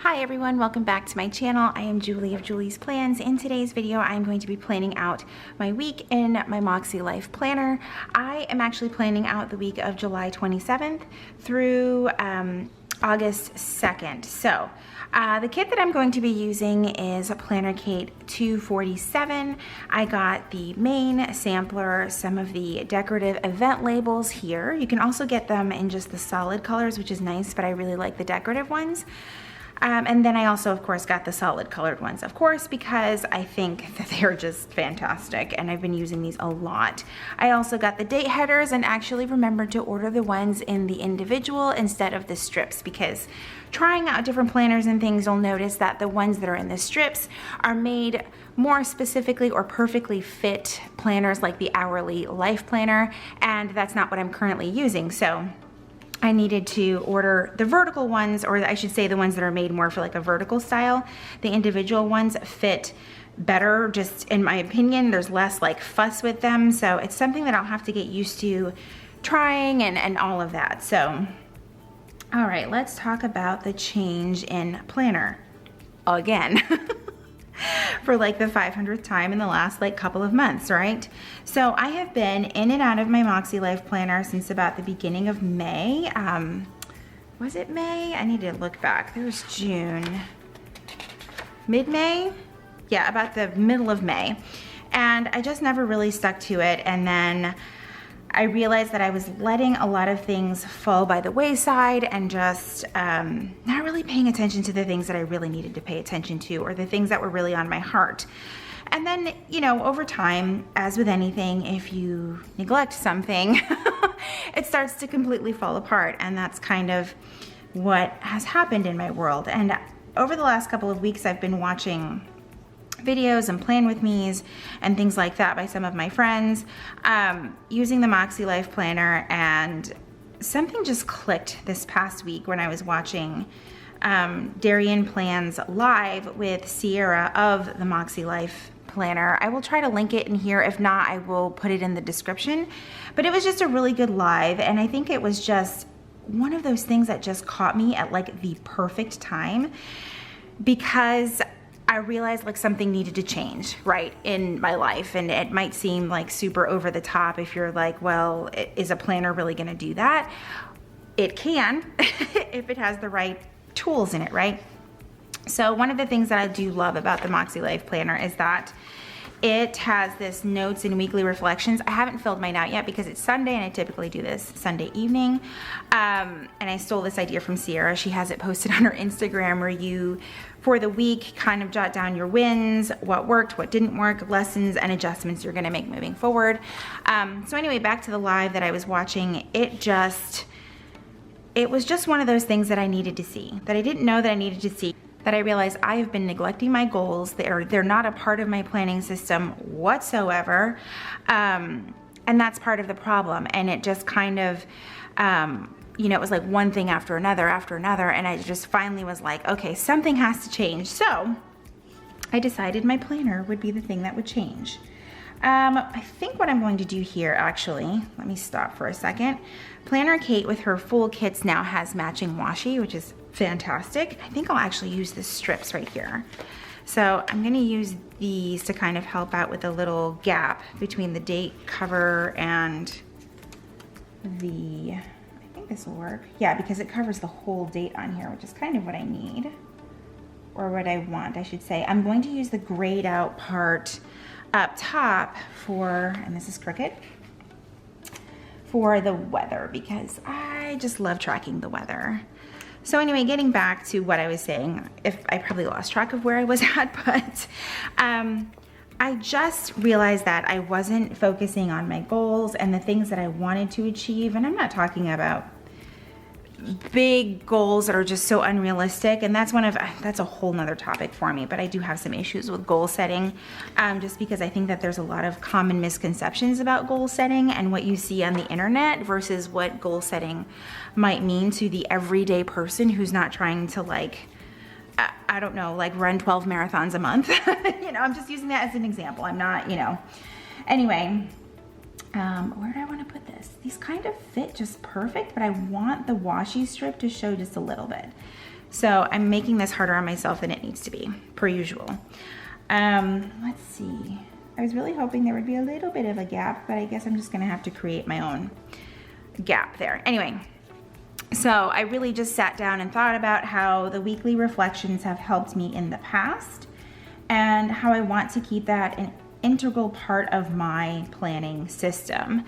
Hi everyone, welcome back to my channel. I am JuLy of JuLy's Plans. In today's video, I'm going to be planning out my week in my MakseLife planner. I am actually planning out the week of July 27th through August 2nd. So the kit that I'm going to be using is a Planner Kit 247. I got the main sampler, some of the decorative event labels here. You can also get them in just the solid colors, which is nice, but I really like the decorative ones. And then I also, of course, got the solid colored ones, of course, because I think that they're just fantastic and I've been using these a lot. I also got the date headers and actually remembered to order the ones in the individual instead of the strips, because trying out different planners and things, you'll notice that the ones that are in the strips are made more specifically or perfectly fit planners like the Hourly Life Planner, and that's not what I'm currently using. So I needed to order the vertical ones, or I should say the ones that are made more for like a vertical style. The individual ones fit better, just in my opinion. There's less like fuss with them, so it's something that I'll have to get used to trying and all of that. So, all right, let's talk about the change in planner again. For like the 500th time in the last like couple of months, right? So I have been in and out of my MakseLife planner since about the beginning of May. Was it May? I need to look back. There was June. Mid-May? Yeah, about the middle of May. And I just never really stuck to it. And then I realized that I was letting a lot of things fall by the wayside and just not really paying attention to the things that I really needed to pay attention to, or the things that were really on my heart. And then, you know, over time, as with anything, if you neglect something, it starts to completely fall apart. And that's kind of what has happened in my world. And over the last couple of weeks, I've been watching videos and plan with me's and things like that by some of my friends using the MakseLife planner, and something just clicked this past week when I was watching Darian Plans live with Sierra of the MakseLife planner. I will try to link it in here. If not, I will put it in the description. But it was just a really good live, and I think it was just one of those things that just caught me at like the perfect time, because I realized like something needed to change, right, in my life. And it might seem like super over the top if you're like, well, is a planner really gonna do that? It can, if it has the right tools in it, right? So one of the things that I do love about the MakseLife planner is that it has this notes and weekly reflections. I haven't filled mine out yet because it's Sunday and I typically do this Sunday evening. And I stole this idea from Sierra. She has it posted on her Instagram where you, for the week, kind of jot down your wins, what worked, what didn't work, lessons and adjustments you're gonna make moving forward. So anyway, back to the live that I was watching, it was just one of those things that I needed to see, that I didn't know that I needed to see, that I realized I have been neglecting my goals. They're not a part of my planning system whatsoever. And that's part of the problem. And it just kind of, you know, it was like one thing after another, and I just finally was like, okay, something has to change. So I decided my planner would be the thing that would change. I think what I'm going to do here, actually, let me stop for a second. Planner Kate with her full kits now has matching washi, which is fantastic. I think I'll actually use the strips right here. So I'm gonna use these to kind of help out with a little gap between the date cover and the, I think this will work. Yeah, because it covers the whole date on here, which is kind of what I need, or what I want, I should say. I'm going to use the grayed out part up top for, and this is crooked, for the weather, because I just love tracking the weather. So anyway, getting back to what I was saying, if I probably lost track of where I was at, but I just realized that I wasn't focusing on my goals and the things that I wanted to achieve. And I'm not talking about big goals that are just so unrealistic, and that's a whole nother topic for me. But I do have some issues with goal setting, just because I think that there's a lot of common misconceptions about goal setting and what you see on the internet versus what goal setting might mean to the everyday person who's not trying to like, I don't know, like run 12 marathons a month. You know, I'm just using that as an example. I'm not, you know, anyway. Where do I want to put this? These kind of fit just perfect, but I want the washi strip to show just a little bit. So I'm making this harder on myself than it needs to be, per usual. Let's see. I was really hoping there would be a little bit of a gap, but I guess I'm just gonna have to create my own gap there. Anyway, so I really just sat down and thought about how the weekly reflections have helped me in the past and how I want to keep that an integral part of my planning system.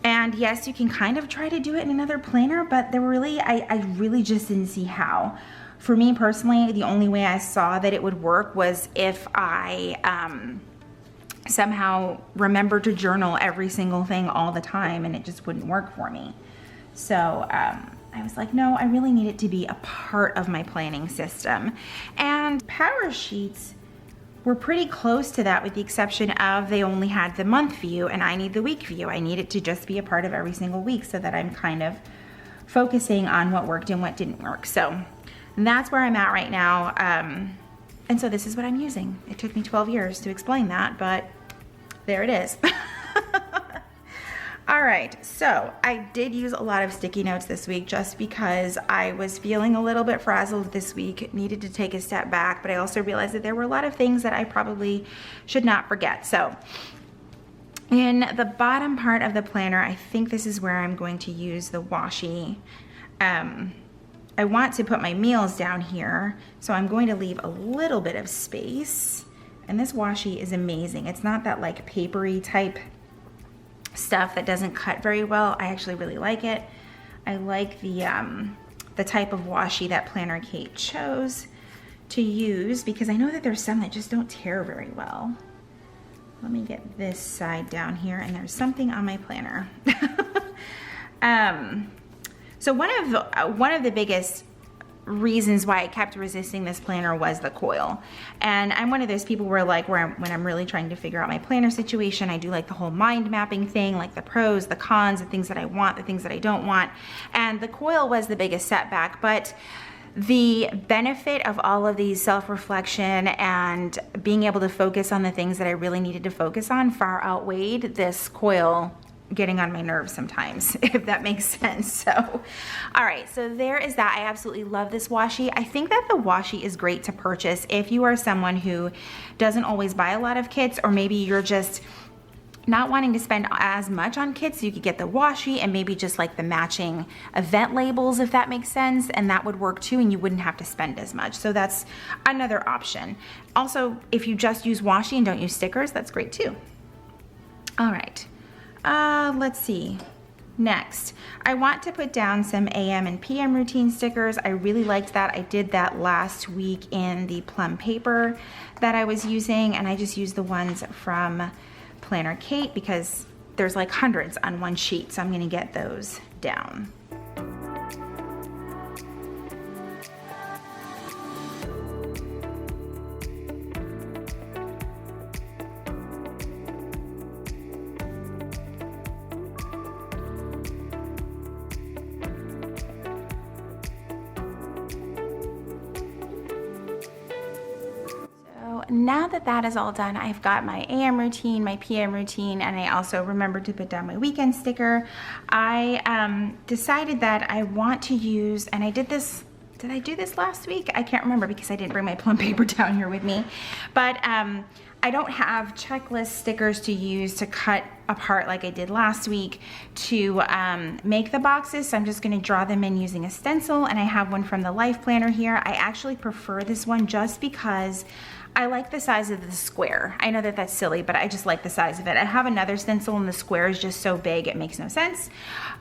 And yes, you can kind of try to do it in another planner, but I really just didn't see how. For me personally, the only way I saw that it would work was if I somehow remembered to journal every single thing all the time, and it just wouldn't work for me. So I was like, no, I really need it to be a part of my planning system. And Power Sheets were pretty close to that, with the exception of they only had the month view and I need the week view. I need it to just be a part of every single week so that I'm kind of focusing on what worked and what didn't work. So that's where I'm at right now. And so this is what I'm using. It took me 12 years to explain that, but there it is. All right, so I did use a lot of sticky notes this week just because I was feeling a little bit frazzled this week, needed to take a step back, but I also realized that there were a lot of things that I probably should not forget. So in the bottom part of the planner, I think this is where I'm going to use the washi. I want to put my meals down here, so I'm going to leave a little bit of space. And this washi is amazing. It's not that like papery type stuff that doesn't cut very well. I actually really like it. I like the type of washi that Planner Kate chose to use, because I know that there's some that just don't tear very well. Let me get this side down here, and there's something on my planner. So one of the biggest reasons why I kept resisting this planner was the coil. And I'm one of those people where when I'm really trying to figure out my planner situation, I do like the whole mind mapping thing, like the pros, the cons, the things that I want, the things that I don't want. And the coil was the biggest setback, but the benefit of all of these self-reflection and being able to focus on the things that I really needed to focus on far outweighed this coil getting on my nerves sometimes, if that makes sense. So, all right, so there is that. I absolutely love this washi. I think that the washi is great to purchase if you are someone who doesn't always buy a lot of kits, or maybe you're just not wanting to spend as much on kits. So you could get the washi and maybe just like the matching event labels, if that makes sense, and that would work too, and you wouldn't have to spend as much. So that's another option. Also, if you just use washi and don't use stickers, that's great too. All right. Let's see. Next, I want to put down some AM and PM routine stickers. I really liked that. I did that last week in the plum paper that I was using, and I just used the ones from Planner Kate because there's like hundreds on one sheet, so I'm gonna get those down. Now that that is all done, I've got my AM routine, my PM routine, and I also remembered to put down my weekend sticker. I decided that I want to use, and I did this, did I do this last week? I can't remember because I didn't bring my plum paper down here with me. But I don't have checklist stickers to use to cut apart like I did last week to make the boxes, so I'm just going to draw them in using a stencil, and I have one from the Life Planner here. I actually prefer this one just because I like the size of the square. I know that that's silly, but I just like the size of it. I have another stencil and the square is just so big it makes no sense.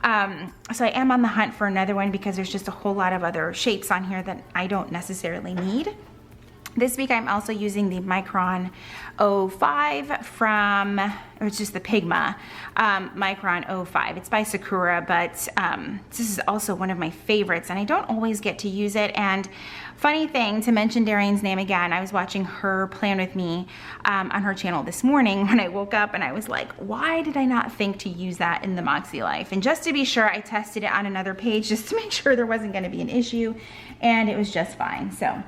So I am on the hunt for another one because there's just a whole lot of other shapes on here that I don't necessarily need. This week I'm also using the Micron 05 from, or it's just the Pigma Micron 05. It's by Sakura, but this is also one of my favorites and I don't always get to use it. And funny thing, to mention Darian's name again, I was watching her plan with me on her channel this morning when I woke up, and I was like, why did I not think to use that in the MakseLife? And just to be sure, I tested it on another page just to make sure there wasn't going to be an issue, and it was just fine. So I'm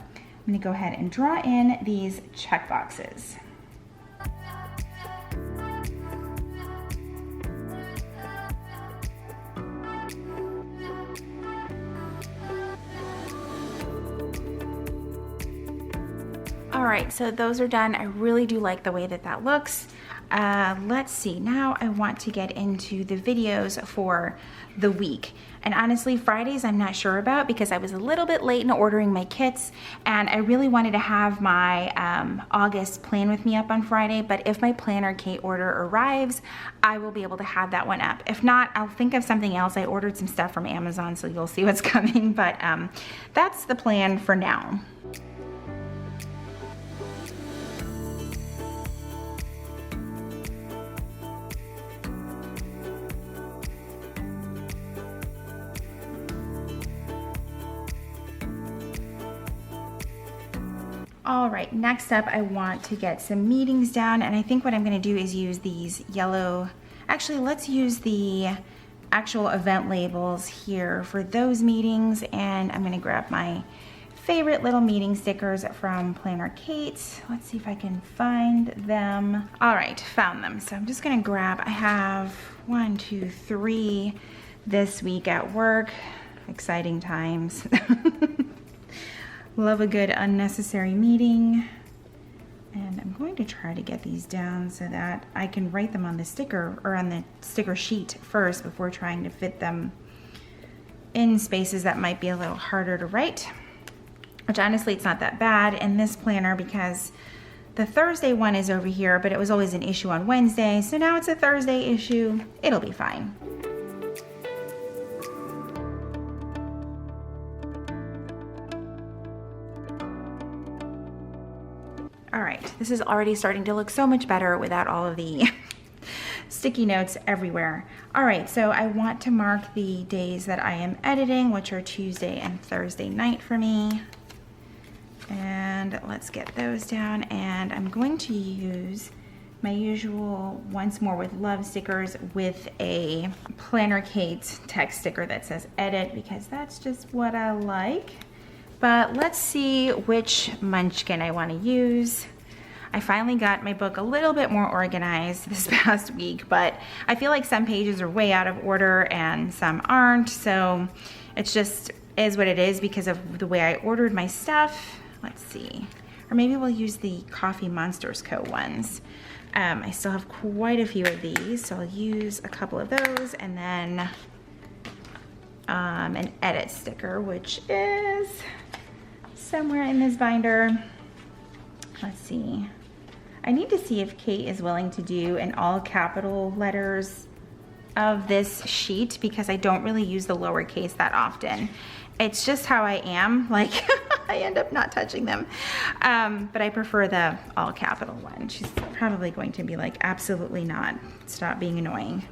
going to go ahead and draw in these check boxes. All right, so those are done. I really do like the way that that looks. Let's see, now I want to get into the videos for the week. And honestly, Fridays I'm not sure about because I was a little bit late in ordering my kits, and I really wanted to have my August plan with me up on Friday, but if my planner Kate order arrives, I will be able to have that one up. If not, I'll think of something else. I ordered some stuff from Amazon, so you'll see what's coming, but that's the plan for now. All right, next up I want to get some meetings down, and I think what I'm gonna do is use these yellow, actually let's use the actual event labels here for those meetings, and I'm gonna grab my favorite little meeting stickers from Planner Kate. Let's see if I can find them. All right, found them. So I'm just gonna grab, I have 1, 2, 3 this week at work. Exciting times. Love a good unnecessary meeting. And I'm going to try to get these down so that I can write them on the sticker or on the sticker sheet first before trying to fit them in spaces that might be a little harder to write, which honestly it's not that bad in this planner because the Thursday one is over here, but it was always an issue on Wednesday. So now it's a Thursday issue. It'll be fine. All right, this is already starting to look so much better without all of the sticky notes everywhere. All right, so I want to mark the days that I am editing, which are Tuesday and Thursday night for me. And let's get those down. And I'm going to use my usual Once More with Love stickers with a Planner Kate text sticker that says edit because that's just what I like. But let's see which munchkin I want to use. I finally got my book a little bit more organized this past week, but I feel like some pages are way out of order and some aren't, so it's just is what it is because of the way I ordered my stuff. Let's see. Or maybe we'll use the Coffee Monsters Co. ones. I still have quite a few of these, so I'll use a couple of those and then an edit sticker, which is somewhere in this binder. Let's see. I need to see if Kate is willing to do an all capital letters of this sheet because I don't really use the lowercase that often. It's just how I am, like I end up not touching them. But I prefer the all capital one. She's probably going to be like, absolutely not. Stop being annoying.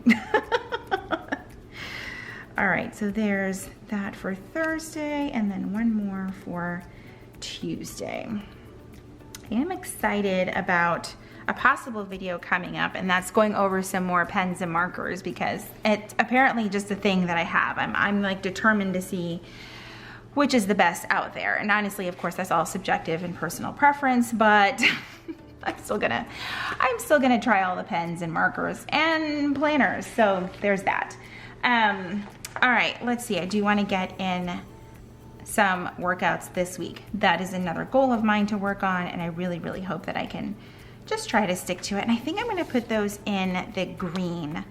All right, so there's that for Thursday and then one more for Tuesday. I am excited about a possible video coming up, and that's going over some more pens and markers because it's apparently just a thing that I have. I'm like determined to see which is the best out there. And honestly, of course, that's all subjective and personal preference, but I'm still gonna try all the pens and markers and planners. So there's that. All right, let's see. I do want to get in some workouts this week. That is another goal of mine to work on, and I really, really hope that I can just try to stick to it. And I think I'm going to put those in the green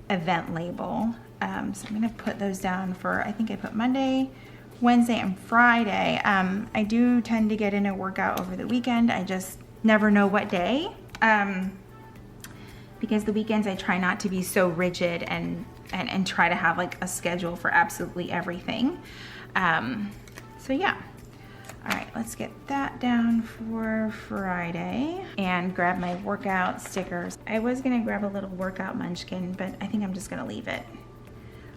event label. So I'm going to put those down for, I think I put Monday, Wednesday, and Friday. I do tend to get in a workout over the weekend. I just never know what day. Because the weekends I try not to be so rigid and try to have like a schedule for absolutely everything. So yeah. All right, let's get that down for Friday and grab my workout stickers. I was gonna grab a little workout munchkin, but I think I'm just gonna leave it.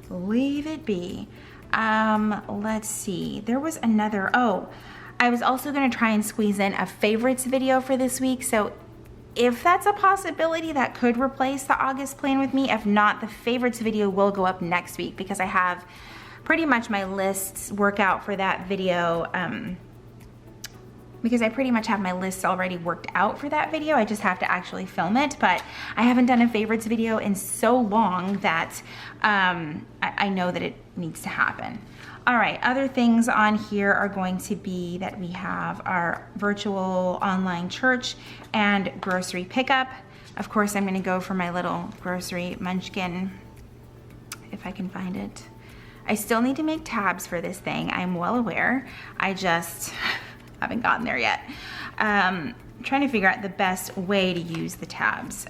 Leave it be. Let's see, there was another, I was also gonna try and squeeze in a favorites video for this week. So if that's a possibility, that could replace the August plan with me. If not, the favorites video will go up next week because I have pretty much my lists work out for that video. Because I pretty much have my lists already worked out for that video. I just have to actually film it, but I haven't done a favorites video in so long that I know that it needs to happen. All right, other things on here are going to be that we have our virtual online church and grocery pickup. Of course, I'm gonna go for my little grocery munchkin, if I can find it. I still need to make tabs for this thing, I'm well aware. I just haven't gotten there yet. Trying to figure out the best way to use the tabs.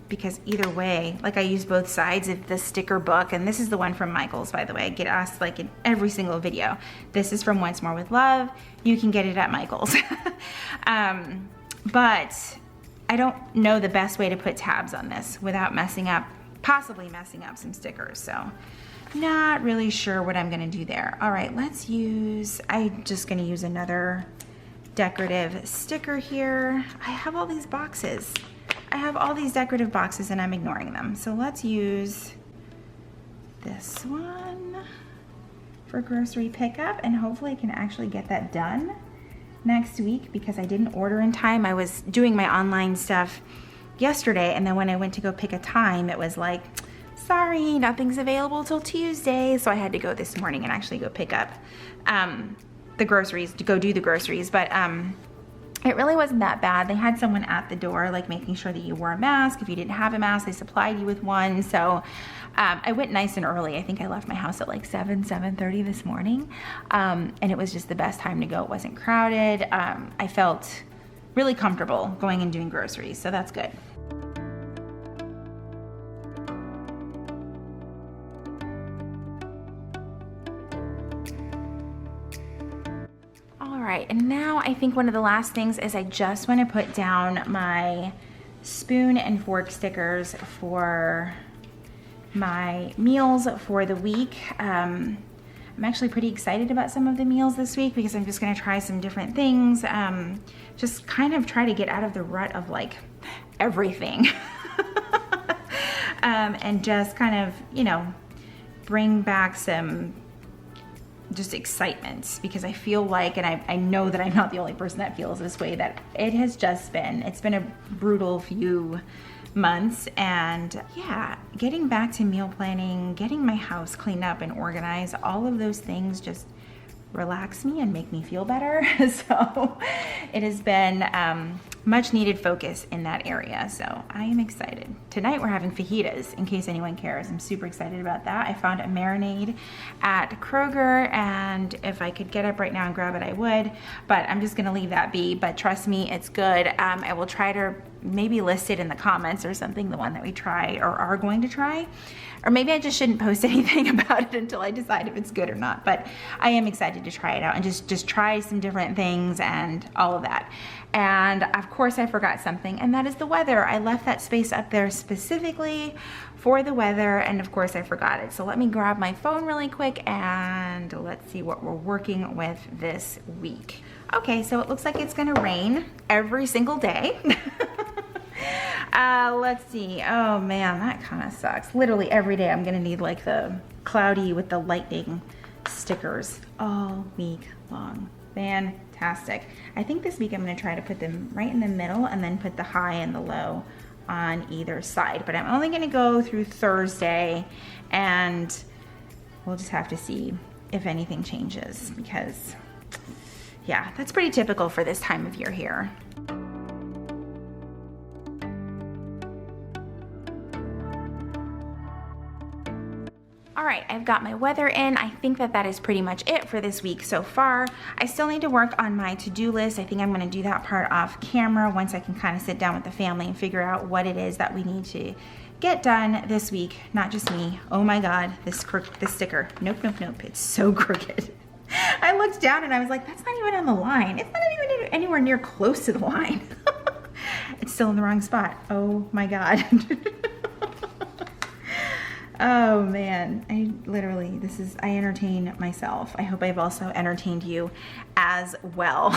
Because either way, like I use both sides of the sticker book, and this is the one from Michael's, by the way. I get asked like in every single video. This is from Once More with Love. You can get it at Michael's. But I don't know the best way to put tabs on this without possibly messing up some stickers. So not really sure what I'm gonna do there. All right, I'm just gonna use another decorative sticker here. I have all these boxes. I have all these decorative boxes and I'm ignoring them. So let's use this one for grocery pickup, and hopefully I can actually get that done next week because I didn't order in time. I was doing my online stuff yesterday, and then when I went to go pick a time, it was like, sorry, nothing's available till Tuesday. So I had to go this morning and actually go pick up the groceries, to go do the groceries. But it really wasn't that bad. They had someone at the door like making sure that you wore a mask. If you didn't have a mask, they supplied you with one. So I went nice and early. I think I left my house at like 7:30 this morning. And it was just the best time to go. It wasn't crowded. I felt really comfortable going and doing groceries, so that's good. All right, and now I think one of the last things is I just want to put down my spoon and fork stickers for my meals for the week. I'm actually pretty excited about some of the meals this week because I'm just going to try some different things. Just kind of try to get out of the rut of like everything. And just kind of, you know, bring back some just excitement, because I feel like, and I know that I'm not the only person that feels this way, that it's been a brutal few months. And yeah, getting back to meal planning, getting my house cleaned up and organized, all of those things just relax me and make me feel better. So it has been much needed focus in that area. So I am excited. Tonight we're having fajitas, in case anyone cares. I'm super excited about that. I found a marinade at Kroger, and if I could get up right now and grab it, I would, but I'm just gonna leave that be. But trust me, it's good. I will try to maybe list it in the comments or something, the one that we try or are going to try. Or maybe I just shouldn't post anything about it until I decide if it's good or not. But I am excited to try it out and just try some different things and all of that. And of course I forgot something, and that is the weather. I left that space up there specifically for the weather, and of course I forgot it. So let me grab my phone really quick and let's see what we're working with this week. Okay, so it looks like it's gonna rain every single day. Let's see. Oh man, that kind of sucks. Literally every day I'm gonna need like the cloudy with the lightning stickers all week long. Fantastic. I think this week I'm gonna try to put them right in the middle and then put the high and the low on either side. But I'm only gonna go through Thursday, and we'll just have to see if anything changes, because yeah, that's pretty typical for this time of year here. All right, I've got my weather in. I think that is pretty much it for this week so far. I still need to work on my to-do list. I think I'm gonna do that part off camera once I can kind of sit down with the family and figure out what it is that we need to get done this week. Not just me. Oh my God, this sticker. Nope, nope, nope, it's so crooked. I looked down and I was like, that's not even on the line. It's not even anywhere near close to the line. It's still in the wrong spot. Oh my God. Oh man, I entertain myself. I hope I've also entertained you as well.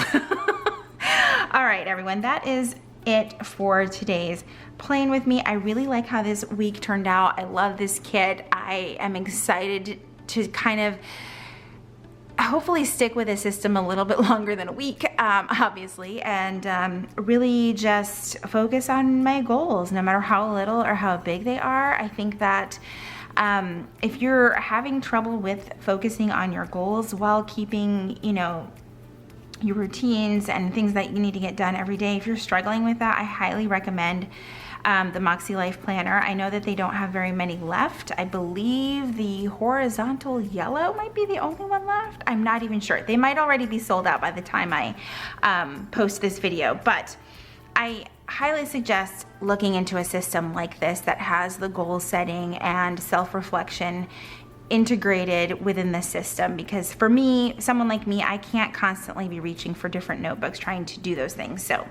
All right, everyone, that is it for today's Playing With Me. I really like how this week turned out. I love this kit. I am excited to kind of hopefully stick with the system a little bit longer than a week, obviously, and really just focus on my goals, no matter how little or how big they are. I think that If you're having trouble with focusing on your goals while keeping, you know, your routines and things that you need to get done every day, if you're struggling with that, I highly recommend the MakseLife planner. I know that they don't have very many left. I believe the horizontal yellow might be the only one left. I'm not even sure. They might already be sold out by the time I post this video, but I highly suggest looking into a system like this that has the goal setting and self-reflection integrated within the system, because for me, someone like me, I can't constantly be reaching for different notebooks trying to do those things. So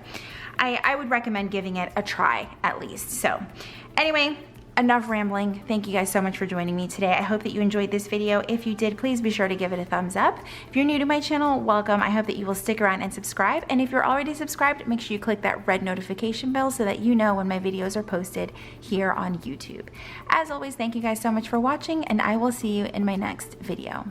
I would recommend giving it a try at least. So anyway, enough rambling. Thank you guys so much for joining me today. I hope that you enjoyed this video. If you did, please be sure to give it a thumbs up. If you're new to my channel, welcome. I hope that you will stick around and subscribe. And if you're already subscribed, make sure you click that red notification bell so that you know when my videos are posted here on YouTube. As always, thank you guys so much for watching, and I will see you in my next video.